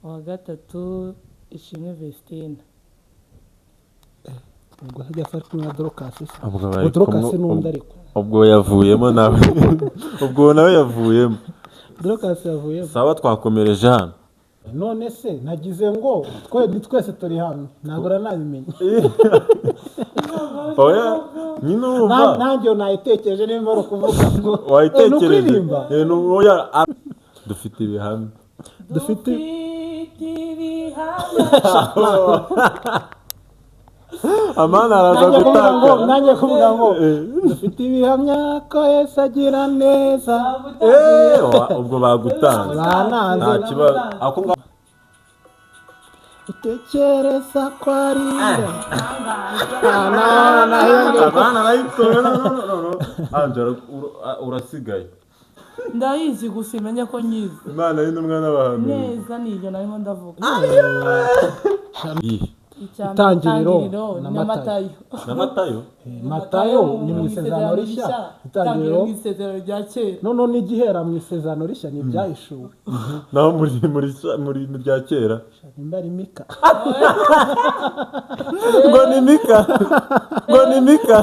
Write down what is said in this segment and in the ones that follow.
uwa gatatu Ishimwe Vestine. ubwo hajya afashwe na Dorcas se ubwo bari Dorcas n'undi ariko ubwo yavuyemo nawe ubwo nawe yavuyemo. Dorcas yavuyemo. Sawa twakomereje hano. None se nagize ngo twese turi hano ntabwo ranabimenye. Oya nyine urumva nanjye nayitekereje nimba ari ukuvuga ngo wayitekereje oya dufite ibihamya dufite Amana araza gutanga nanjye kuvuga ngo dufite ibihamya ko Yesu agira neza. ubwo bagutanga nta kibazo ako utekereza ko ari Amana arayitoye Angela urasigaye Ndayizi gusa imenye ko nyizi. Imana y'intumwa n'abantu Neza nibyo narimo ndavuga. Itangiriro na Matayo. Matayo ni mu isezerano rishya. Itangiriro mu isezerano rya kera. None n'igihera mu isezerano rishya ni ibyahishuwe. naho muri rya kera nimba ari Mika. ngo ni Mika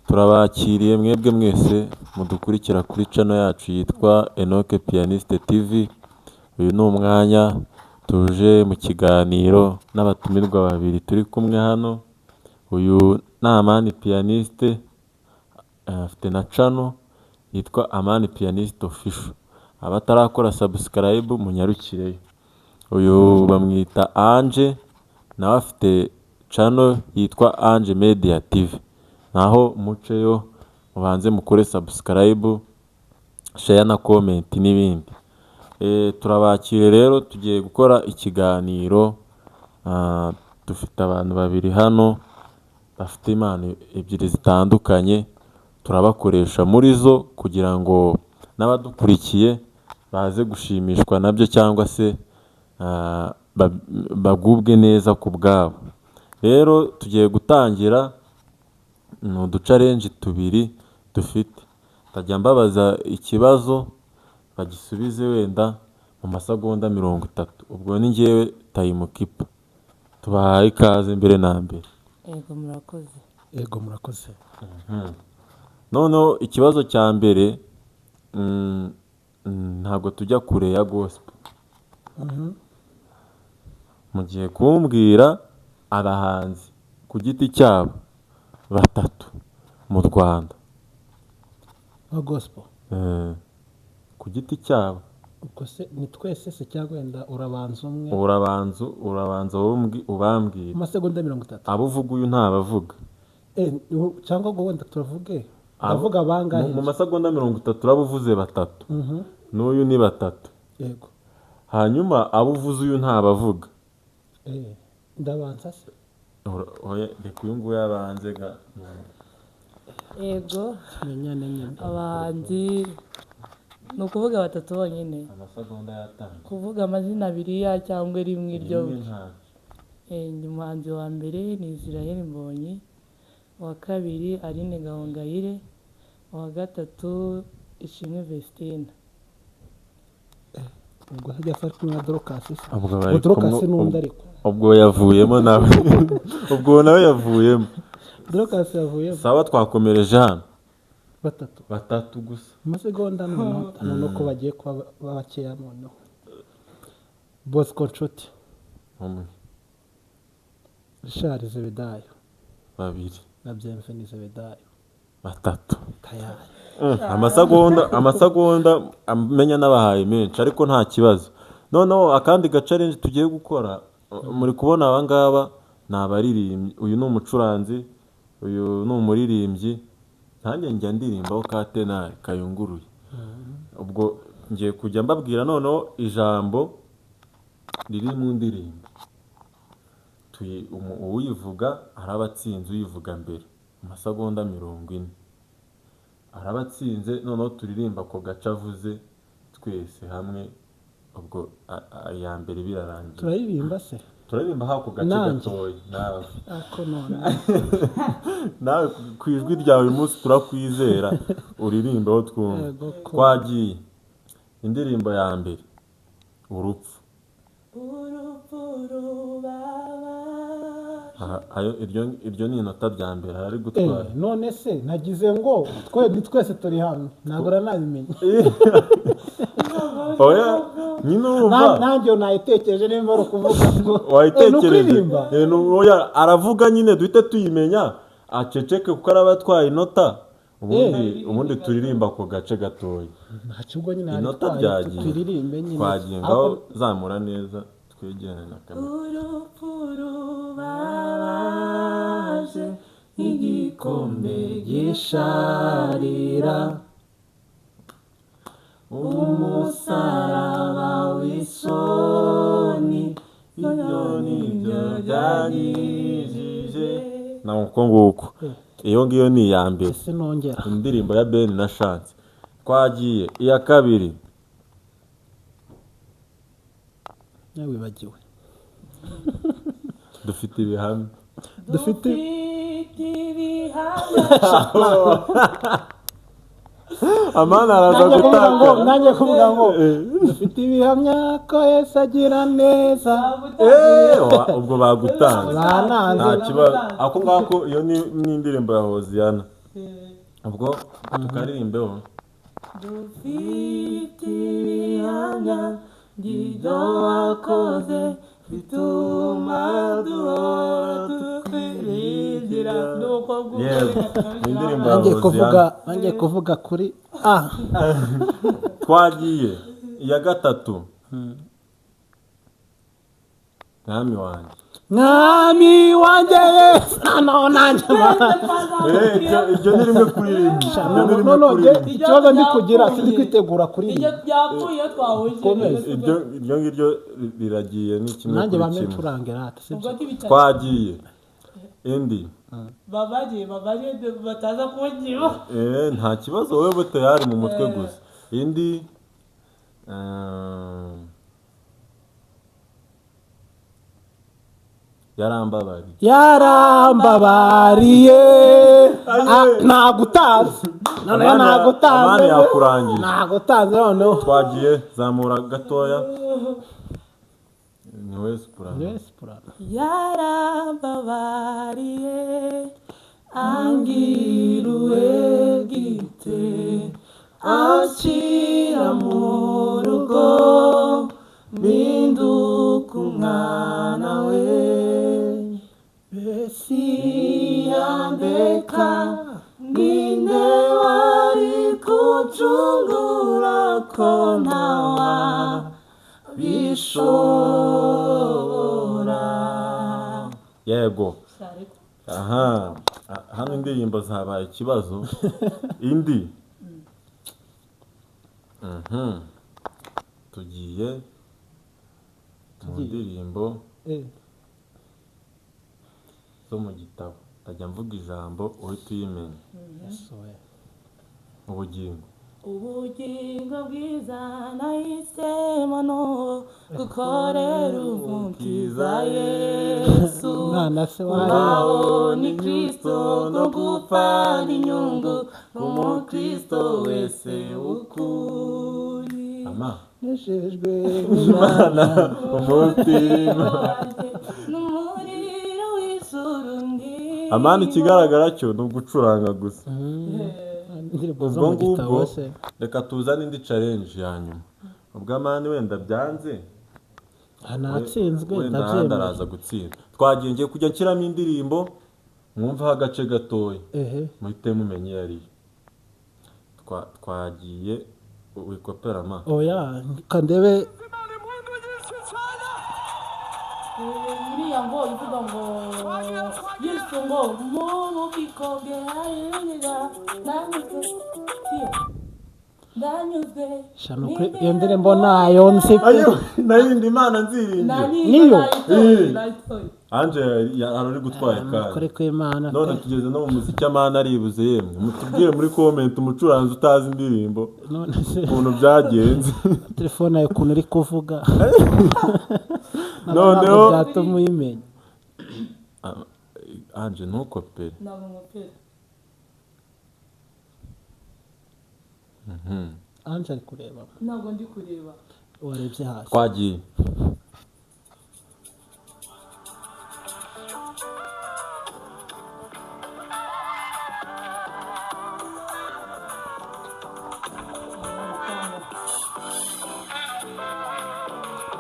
turabakiriye mwebwe mwese mudukurikira kuri channel yacu yitwa Enoke Pianiste TV. Uyu ni umwanya tuje mu kiganiro n'abatumirwa babiri turi kumwe hano. Uyu ni Amani Pianiste afite na channel yitwa Amani Pianiste Official. Abatarakora subscribe munyarukireyo. Uyu bamwita Ange nawe afite channel yitwa Ange Media TV. Naho muceyo mubanze mukore subscribe, share na comment n'ibindi. Turabakire rero tugiye gukora ikiganiro. Dufite abantu babiri hano bafite impano ebyiri zitandukanye, turabakoresha muri zo kugira ngo n'abadukurikiye baze gushimishwa nabyo cyangwa se bagubwe neza ku bwabo. Rero tugiye gutangira uduchallenge tubiri dufite. Tajya mbabaza ikibazo bagisubize wenda mu masegonda 30. Ubwo ni ngewe time keeper. Tubahaye ikaze mbere na mbere. Ego murakoze. Noneho ikibazo cya mbere ntabwo tujya kure ya gospel. Mugiye kumbwira abahanzi ku giti cyabo batatu mu Rwanda wa gospel ku giti cyabo. ubwo se ni twese se cyangwa wenda urabanza umwe? urabanza ubambwira amasegonda 30. abo uvuga uyu ntabavuga cyangwa ngo wenda turavuge ndavuga bangahe mu masegonda 30 urabuvuze batatu. N'uyu ni batatu. Yego. Hanyuma abo uvuze uyu ntabavuga. Ndabanza se oya reka uyu nguyu yabanze ga. Ego nyine abahanzi ni ukuvuga batatu bonyine. Amasegonda yatanga kuvuga amazina abiri ya cyangwa rimwe iryo. Ndi umuhanzi wa mbere ni Israel Mbonyi, uwa kabiri Aline Gahongayire, uwa gatatu Ishimwe Vestine. ubwo hajya afashwe na Dorcas se ubwo Dorcas n'undi ariko ubwo yavuyemo nawe ubwo nawe yavuyemo. Dorcas yavuyemo. Sawa twakomereje hano batatu gusa amasegonda none ko bagiye kuba bakeya noneho. Bosco Nshuti Richard Zebedayo babiri na Bienvenue Zebedayo batatu. Tayari amasegonda amenya n'abahaye menshi ariko nta kibazo. Noneho akandi challenge tugiye gukora muri kubona abangaba ni abaririmbyi. Uyu ni umucuranzi, uyu ni umuririmbyi, nanjye njya ndirimbaho ka tenari kayunguruye. Ubwo ngiye kujya mbabwira noneho ijambo riri mu ndirimbo. Uyivuga arabatsinze uyivuga mbere amasegonda 40. Arabatsinze noneho turirimba ko gace avuze twese hamwe. Ubwo ya mbere birarangiye. Turaririmba se? Turaririmba hako gace gatoya nawe. Ako none. Nawe ku ijwi ryawe uyu munsi turakwizera uririmba aho twumva. Twagiye. Indirimbo ya mbere. urupfu. Iryo ni inota rya mbere ari gutwara. none se nagize ngo twese turi hano ntabwo ranabimenye. Oya nyine urumva nanjye nayitekereje nimba ari ukuvuga ngo wayitekereje. Oya aravuga nyine duhite tuyimenya aceceke kuko araba atwaye inota ubundi turirimba ako gace gatoya. ntacubwo nyine inota ryagiye turirimbe nyine twagiye ngaho zamura neza twegerane na kamera. urupfu rubabaje nk'igikombe gisharira, umusaraba w'isoni, ibyo nibyo byanyijije. naho uko nguko iyo ngiyo ni iya mbere, sinongera indirimbo ya Ben na Chance. Twagiye iya kabiri, wibagiwe. dufite ibihamya. dufite ibihamya. Amana araza gutaka. nanjye kuvuga ngo dufite ibihamya ko Yesu agira neza. ubwo bagutanze bananze nta kibazo. ako ngako iyo ni indirimbo ya Hoziyana. ubwo tukaririmbeho. dufite ibihamya by'ibyo wakoze bituma duhora tukwiringira. yewe ni indirimbo ya Hoziyana. nanjye kuvuga kuri twagiye iya gatatu, mwami wanjye. mwami wanjye Yesu. nanjye iryo ni rimwe kuririmba. ikibazo ndi kugira sindi kwitegura kuririmba. byapfuye twahuje. iryo ngiryo riragiye ni kimwe nanjye kuri bamwe kimwe. turangira hata sibyo. twagiye indi babaje bataza kubagira. nta kibazo wowe bo tayari mu mutwe gusa. indi yarambabariye nagutanze noneho amani yakurangira. nagutanze noneho. twagiye zamura gatoya. ni we Soprano. yarambabariye angiruwe gite akira mu rugo mpinduka umwana we, mbese yambeka ninde wari kucungura ko ntawa bishora. yego aha hano indirimbo zabaye ikibazo. indi tugiye mu ndirimbo zo mu gitabo. ndajya mvuga ijambo uhita uyimenya. ubugingo bwiza nahisemo no gukorera umukiza Yesu. nawo ni Kristo no gupfa n'inyungu umukristo wese ukuri. nejejwe Imana umutima. n'umuriro w'ijuru ngiye. Amani ikigaragara cyo ni ugucuranga gusa. ubwo ngubwo reka tuzane indi challenge ya nyuma. ubwo Amani wenda byanze natsinzwe wenda ahandi araza gutsinda. twagiye ngiye kujya nshyiramo indirimbo mwumvaho agace gatoya muhite mumenye iyo ariyo. twagiye wikopera ma. oya kandebe iriya ngo ivuga ngo Yesu ngo mu bubiko bwe harira ndanyuzwe. iyo ndirimbo nayo nzi nayindi Imana nziringiye niyo Anje ari gutwara kandi kore kw'Imana. none tugeze no mu muziki Amani aribuze yemwe. mutubwire muri comment umucuranzi utazi indirimbo none se ukuntu byagenze. telefone yawe ukuntu uri kuvuga noneho byatuma uyimenya. Anje ntukopere. Anje ari kureba. ntabwo ndi kureba. warebye hasi. twagiye.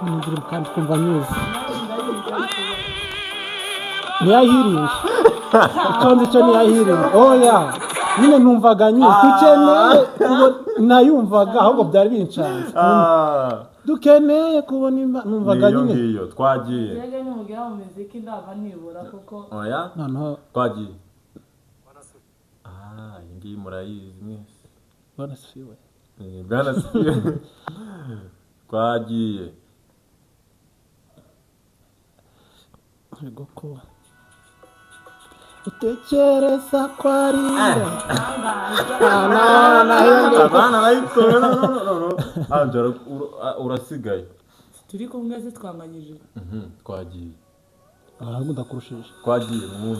Ninjira kandi kumva nyuze. Niyahiringa. Iconze cyo niyahiringa. Oya. Nyine numvaga nyuze. Dukeneye nayumvaga ahubwo byari bincanze. Dukeneye kubona numvaga nyine. Niyo twagiye. Yega n'umugira mu muziki ndava nibura kuko. Oya. Noneho Twagiye. Iyi ngiyi murayizi mwese. bwana siwe. Bwana siwe. Twagiye. Yego ko utekereza ko ari abana bayikora no Angela urasigaye. Turi kumwe se twanganyije. Twagiye. ahubwo ndakurushije. Twagiye mu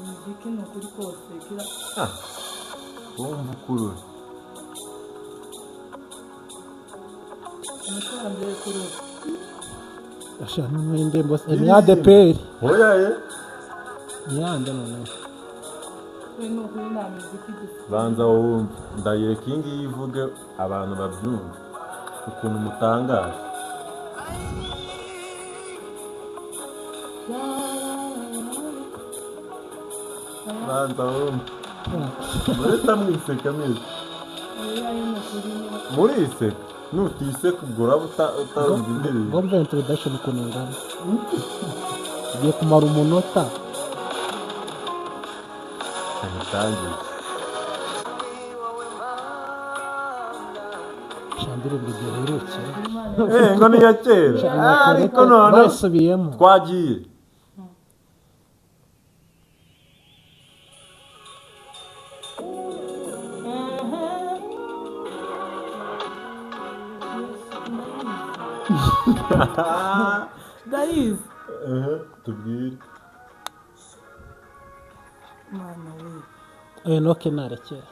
muziki no kuri kose kira. Bomba kurura. Umusanze kuri. Ashana mwende mbose ni ADPR. Oya ye. Nyanda none. No kuri na muziki gusa. Banza wumva ndayireka iyi ngiyi ivuge abantu babyumva ukuntu mutangaje. Banza wumva mureta mwiseka mwese. Muriseka nutiseka ubwo uraba utarumva indirimbo. Ngomba introduction ukuntu ngana. Igiye kumara umunota. Tangiye. Shandire bigiherutse. Ngo ni ya kera. Ariko none basubiyemo. Twagiye. Dariz. Tubwire. Mana we. Enoke narekera.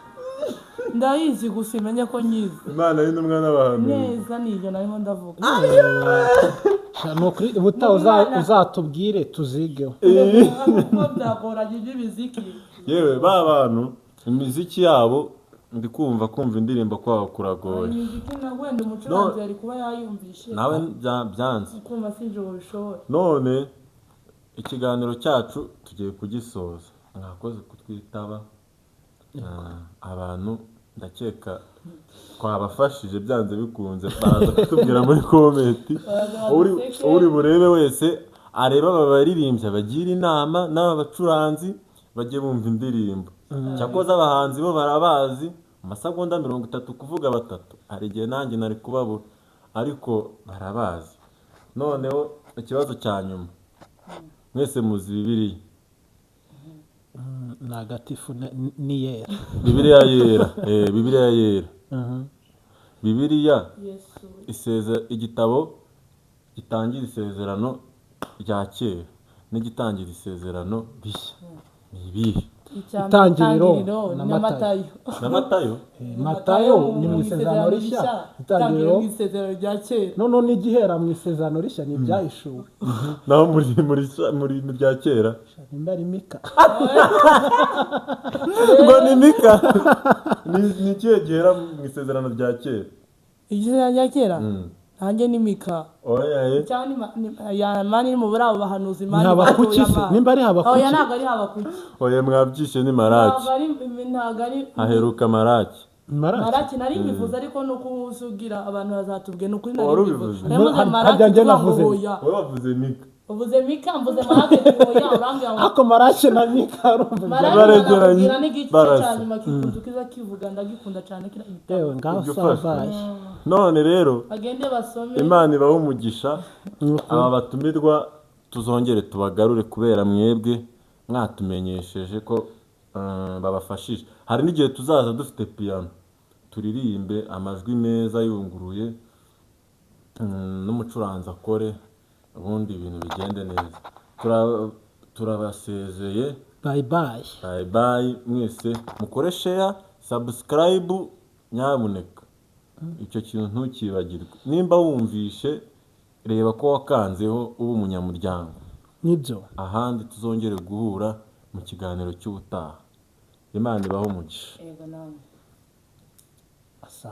Ndayizi gusa imenye ko nyizi. Imana y'intumwa n'abantu. Neza niyo narimo ndavuga. Shano kuri buta uzatubwire tuzigeho. Kuko byagoranye iby'imiziki. Yewe ba bantu imiziki yabo ndi kumva indirimbo kwabo kuragoye. Imiziki na wenda umucuranzi ari kuba yayumvishe. Nawe byanze. Kumva sinje ubishobora. None ikiganiro cyacu tugiye kugisoza. Mwakoze kutwitaba. Abantu ndakeka twabafashije byanze bikunze baraza kutubwira muri comment. Uri burebe wese areba abaririmbyi bagira inama n'abacuranzi bajye bumva indirimbo. Cyakoze abahanzi bo barabazi amasegonda 30 kuvuga batatu. Hari igihe nanjye nari kubabura ariko barabazi. Noneho ikibazo cya nyuma. Mwese muzi Bibiliya. Ntagatifu ni yera. Bibiliya yera. Bibiliya yera. Bibiliya igitabo gitangira isezerano rya kera n'igitangira isezerano rishya. Ni ibihe? Itangiriro na Matayo. Na Matayo? Matayo ni mu isezerano rishya. Itangiriro mu isezerano rya kera. None n'igihera mu isezerano rishya ni byahishuwe. Naho muri rya kera. Nimba ari Mika. Ngo ni Mika. Ni kiye gihera mu isezerano rya kera. Isezerano rya kera? Nanjye ni Mika. Oya cyane ya mani mu burabo bahanuza imana. Habakuki se nimba ari Habakuki. Oya ntago ari Habakuki. Oya mwabyishe ni Maraki. Ntago ari haheruka Maraki. Maraki nari ngivuze ariko no kusugira abantu bazatubwe no kuri nari ngivuze. Maraki navuze. Wowe wavuze Mika. Uvuze Mika mvuze Maraki oya urambya ngo. Ako Maraki na Mika urumva. Baregeranye. Baranyuma kikundukiza kivuga ndagikunda cyane kira. Ewe ngaho sabaye. None rero bagende basome. Imana ibaho umugisha. Aba batumirwa tuzongere tubagarure kubera mwebwe mwatumenyesheje ko babafashije. Hari n'igihe tuzaza dufite piano turirimbe amajwi meza yunguruye n'umucuranzi akore ubundi ibintu bigende neza. Turabasezeye. Bye bye. Bye bye mwese mukore share, subscribe nyamuneka, icyo kintu ntukibagirwe. Nimba wumvishe reba ko wakanzeho uba umunyamuryango, nibyo ahandi tuzongere guhura mu kiganiro cy'ubutaha. Imana ibaho umugisha. Yego namwe. asa